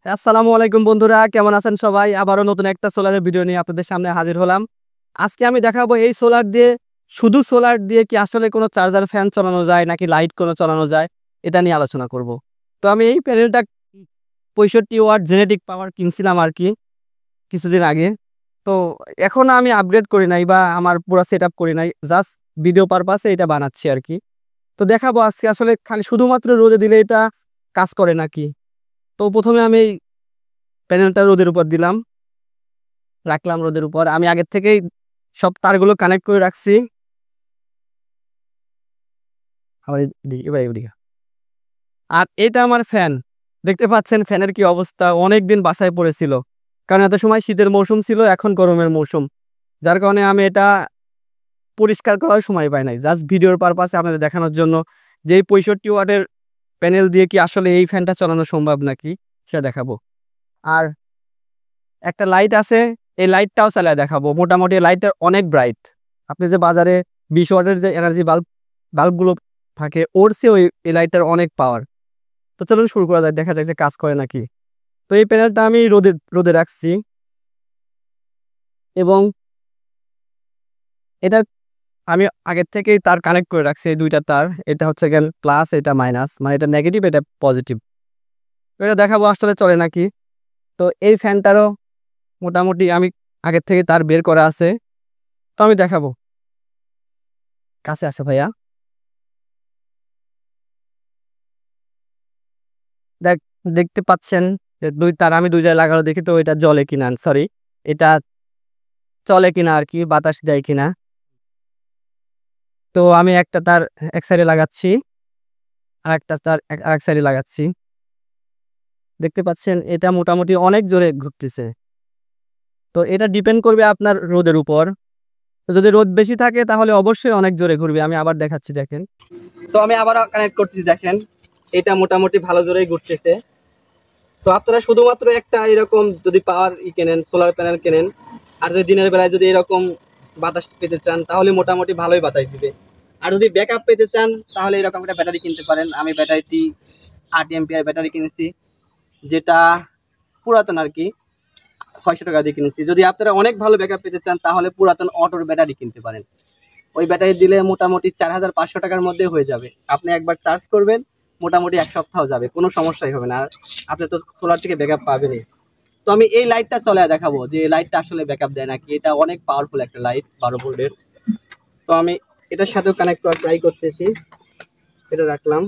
আসসালামু আলাইকুম বন্ধুরা, কেমন আছেন সবাই? আবারও নতুন একটা সোলারের ভিডিও নিয়ে আপনাদের সামনে হাজির হলাম। আজকে আমি দেখাবো এই সোলার দিয়ে, শুধু সোলার দিয়ে কি আসলে কোনো চার্জার ফ্যান চালানো যায় নাকি লাইট কোনো চালানো যায়, এটা নিয়ে আলোচনা করব। তো আমি এই প্যানেলটা 65 ওয়াট জেনেটিক পাওয়ার কিনছিলাম আর কি কিছুদিন আগে। তো এখন আমি আপগ্রেড করি নাই বা আমার পুরো সেট আপ করি নাই, জাস্ট ভিডিও পারপাসে এটা বানাচ্ছি আর কি। তো দেখাবো আজকে আসলে খালি শুধুমাত্র রোদে দিলে এটা কাজ করে নাকি। তো প্রথমে আমি প্যানেলটা রোদের উপর দিলাম, রাখলাম রোদের উপর। আমি আগের থেকেই সব তারগুলো কানেক্ট করে রাখছি। আবার এদিকে। আর এটা আমার ফ্যান, দেখতে পাচ্ছেন ফ্যানের কি অবস্থা। অনেকদিন বাসায় পড়েছিল, কারণ এত সময় শীতের মৌসুম ছিল, এখন গরমের মৌসুম, যার কারণে আমি এটা পরিষ্কার করার সময় পাই নাই। জাস্ট ভিডিওর পারপাসে আপনাদের দেখানোর জন্য যে এই 65 ওয়াটের প্যানেল দিয়ে কি আসলে এই ফ্যানটা চালানো সম্ভব নাকি সেটা দেখাবো। আর একটা লাইট আছে, এই লাইটটাও চালিয়ে দেখাবো। মোটামুটি লাইটটা অনেক ব্রাইট। আপনি যে বাজারে 20 ওয়াটের যে এনার্জি বাল্বগুলো থাকে, ওর চেয়ে এই লাইটটার অনেক পাওয়ার। তো চলুন শুরু করা যায়, দেখা যায় যে কাজ করে নাকি। তো এই প্যানেলটা আমি রোদে রোদে রাখছি, এবং এটা আমি আগের থেকেই তার কানেক্ট করে রাখছি। এই দুইটা তার, এটা হচ্ছে গেল প্লাস, এটা মাইনাস, মানে এটা নেগেটিভ, এটা পজিটিভ। এটা দেখাবো আসলে চলে নাকি। তো এই ফ্যানটারও মোটামুটি আমি আগের থেকে তার বের করা আছে, তো আমি দেখাবো। কাছে আছে ভাইয়া, দেখ, দেখতে পাচ্ছেন যে আমি দুই জায়গায় লাগানো, দেখি তো এটা জ্বলে কিনা, সরি, এটা চলে কিনা আর কি, বাতাস দেয় কিনা। তো আমি একটা তার এক সাইডে লাগাচ্ছি, আর একটা তার আরেক সাইডে লাগাচ্ছি। দেখতে পাচ্ছেন এটা মোটামুটি অনেক জোরে ঘুরতেছে। তো এটা ডিপেন্ড করবে আপনার রোদের উপর। তো যদি রোদ বেশি থাকে তাহলে অবশ্যই অনেক জোরে ঘুরবে। আমি আবার দেখাচ্ছি, দেখেন। তো আমি আবার কানেক্ট করতেছি, দেখেন এটা মোটামুটি ভালো জোরেই ঘুরতেছে। তো আপনারা শুধুমাত্র একটা এরকম যদি পাওয়ার কেনেন, সোলার প্যানেল কেনেন, আর যদি দিনের বেলায় যদি এরকম বাতাস পেতে চান, তাহলে মোটামুটি ভালোই বাতাস দিবে। আর যদি ব্যাকআপ পেতে চান, তাহলে এরকম একটা ব্যাটারি কিনতে পারেন। আমি ব্যাটারিটি 8 এমপিআর ব্যাটারি কিনেছি, যেটা পুরাতন আর কি, 600 টাকা দিয়ে কিনেছি। যদি আপনারা অনেক ভালো ব্যাকআপ পেতে চান, তাহলে পুরাতন অটোর ব্যাটারি কিনতে পারেন। ওই ব্যাটারি দিলে মোটামুটি 4500 টাকার মধ্যে হয়ে যাবে। আপনি একবার চার্জ করবেন, মোটামুটি 1 সপ্তাহ যাবে, কোনো সমস্যাই হবে না। আর আপনি তো সোলার থেকে ব্যাকআপ পাবেনই। তো আমি এই লাইটটা চলে দেখাবো যে এই লাইটটা আসলে ব্যাকআপ দেয় নাকি। এটা অনেক পাওয়ারফুল একটা লাইট, 12 ভোল্টের। তো আমি এটার সাথেও কানেক্ট করার ট্রাই করতেছি। এটা রাখলাম,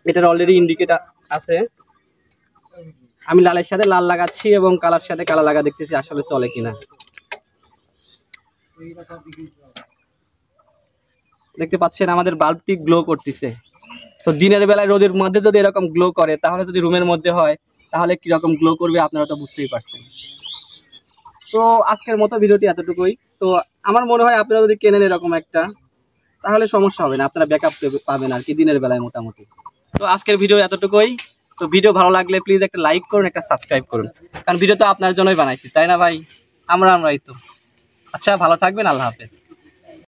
এটার অলরেডি ইন্ডিকেটর আছে। আমি লালের সাথে লাল লাগাচ্ছি এবং কালার সাথে কালো লাগা, দেখতেছি আসলে চলে কিনা। দেখতে পাচ্ছেন আমাদের বাল্বটি গ্লো করতেছে। তো দিনের বেলায় রোদের মধ্যে যদি এরকম গ্লো করে, তাহলে যদি রুমের মধ্যে হয়, তাহলে কিরকম গ্লো করবে আপনারা তো বুঝতেই পারছেন। তো আজকের মতো ভিডিওটি এতটুকুই। তো আমার মনে হয় আপনারা যদি কেনেন এরকম একটা, তাহলে সমস্যা হবে না, আপনারা ব্যাকআপ পাবেন আর কি দিনের বেলায় মোটামুটি। তো আজকের ভিডিও এতটুকুই। তো ভিডিও ভালো লাগলে প্লিজ একটা লাইক করুন, একটা সাবস্ক্রাইব করুন, কারণ ভিডিও তো আপনার জন্যই বানাইছি, তাই না ভাই? আমরাই তো। আচ্ছা, ভালো থাকবেন, আল্লাহ হাফেজ।